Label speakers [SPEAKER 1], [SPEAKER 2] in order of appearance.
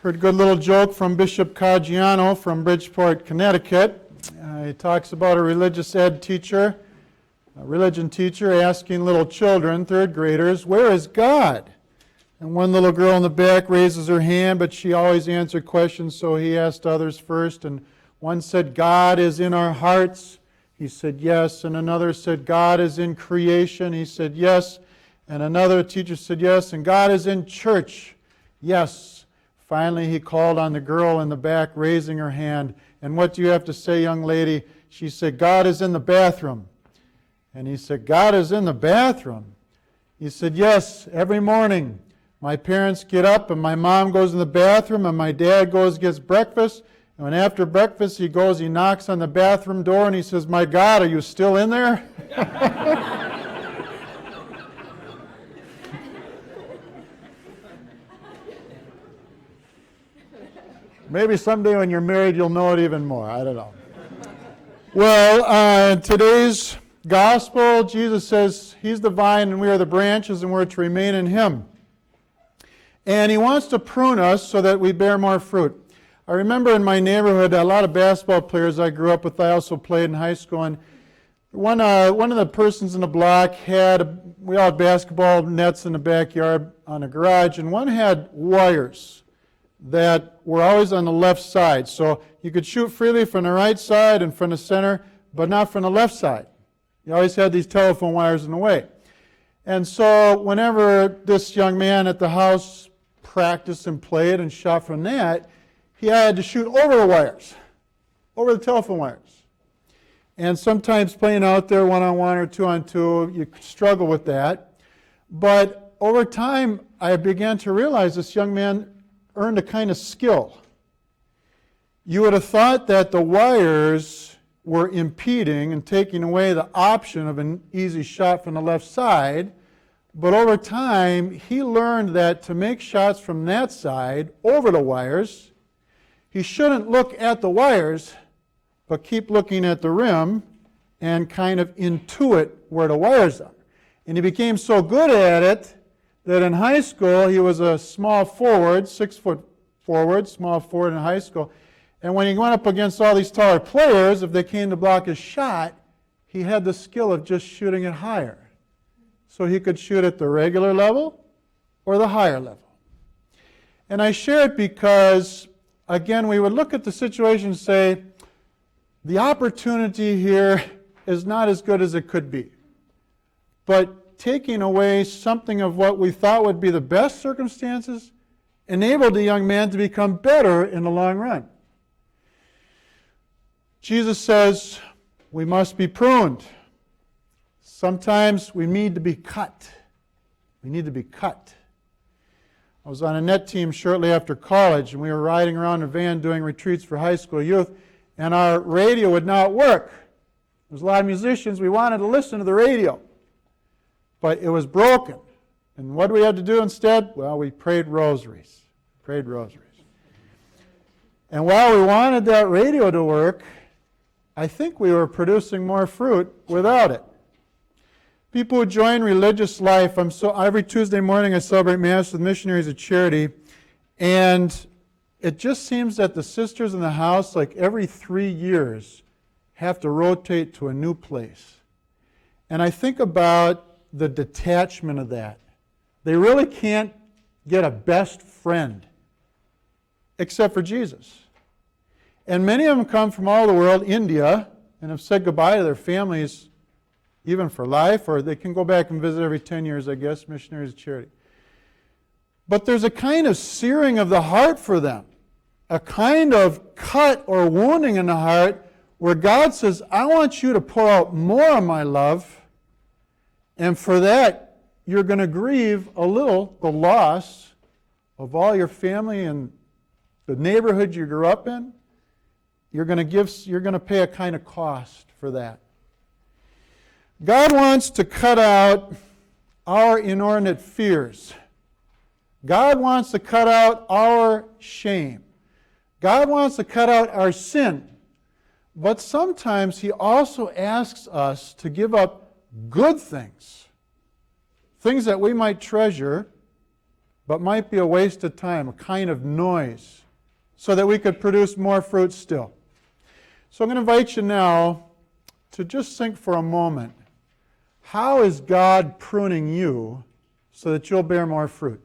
[SPEAKER 1] Heard a good little joke from Bishop Caggiano from Bridgeport, Connecticut. He talks about a religion teacher asking little children, third graders, "Where is God?" And one little girl in the back raises her hand, but she always answered questions, so he asked others first. And one said, "God is in our hearts." He said, "Yes." And another said, "God is in creation." He said, "Yes." And another teacher said, "Yes." And "God is in church." "Yes." Finally, he called on the girl in the back, raising her hand. "And what do you have to say, young lady?" She said, "God is in the bathroom." And he said, "God is in the bathroom?" He said, "Yes, every morning. My parents get up and my mom goes in the bathroom and my dad goes gets breakfast. And when after breakfast he knocks on the bathroom door and he says, 'My God, are you still in there?'" Maybe someday when you're married you'll know it even more. I don't know. Well, in today's gospel, Jesus says He's the vine and we are the branches and we're to remain in Him. And He wants to prune us so that we bear more fruit. I remember in my neighborhood a lot of basketball players I grew up with. I also played in high school. And one of the persons in the block we all had basketball nets in the backyard on a garage, and one had wires that were always on the left side. So you could shoot freely from the right side and from the center, but not from the left side. You always had these telephone wires in the way. And so whenever this young man at the house practiced and played and shot from that, he had to shoot over the wires, over the telephone wires. And sometimes playing out there one-on-one or two-on-two, you struggle with that. But over time, I began to realize this young man earned a kind of skill. You would have thought that the wires were impeding and taking away the option of an easy shot from the left side, but over time he learned that to make shots from that side over the wires, he shouldn't look at the wires, but keep looking at the rim and kind of intuit where the wires are. And he became so good at it that in high school he was a small forward, 6 foot forward, small forward in high school. And when he went up against all these taller players, if they came to block his shot, he had the skill of just shooting it higher. So he could shoot at the regular level or the higher level. And I share it because, again, we would look at the situation and say, the opportunity here is not as good as it could be. But taking away something of what we thought would be the best circumstances enabled the young man to become better in the long run. Jesus says we must be pruned. Sometimes we need to be cut. We need to be cut. I was on a net team shortly after college, and we were riding around in a van doing retreats for high school youth, and our radio would not work. There was a lot of musicians. We wanted to listen to the radio, but it was broken. And what did we have to do instead? Well, we prayed rosaries. Prayed rosaries. And while we wanted that radio to work, I think we were producing more fruit without it. People who join religious life, every Tuesday morning I celebrate Mass with Missionaries of Charity, and it just seems that the sisters in the house, like every 3 years, have to rotate to a new place. And I think about the detachment of that. They really can't get a best friend except for Jesus. And many of them come from all over the world, India, and have said goodbye to their families even for life, or they can go back and visit every 10 years, I guess, Missionaries of Charity. But there's a kind of searing of the heart for them, a kind of cut or wounding in the heart where God says, I want you to pour out more of my love, and for that you're going to grieve a little the loss of all your family and the neighborhood you grew up in. You're going to pay a kind of cost for that. God wants to cut out our inordinate fears. God wants to cut out our shame. God wants to cut out our sin. But sometimes He also asks us to give up good things, things that we might treasure, but might be a waste of time, a kind of noise, so that we could produce more fruit still. So I'm going to invite you now to just think for a moment, how is God pruning you so that you'll bear more fruit?